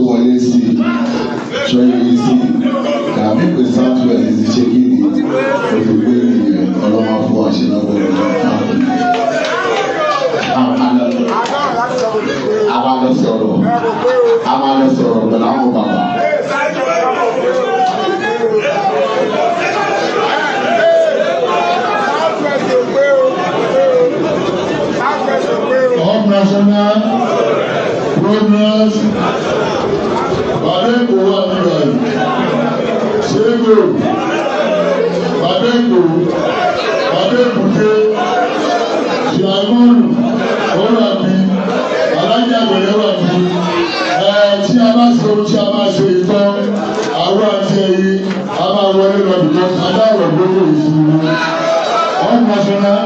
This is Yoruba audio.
wọlé sí ṣọyẹ sí kàmí pé southwest ti ṣe kí ni òfìgbé nìyẹn ọlọ́mọ fún àṣìlọ́wọ́ a máa lọ sọ̀rọ̀ pẹ̀lú àwọn bàbá. All national programs, Badeko Wadirai, Sego, Badeko, Badekuke, Siamonu, Orabi, Alájà bẹ̀rẹ̀ wà bí tí a bá ṣe ohun tí a máa ṣe ìtọ́ àwọn àti ẹ̀yìn a máa wọlé lọ bìkan adáwọ̀ gbogbo ìṣúná. All national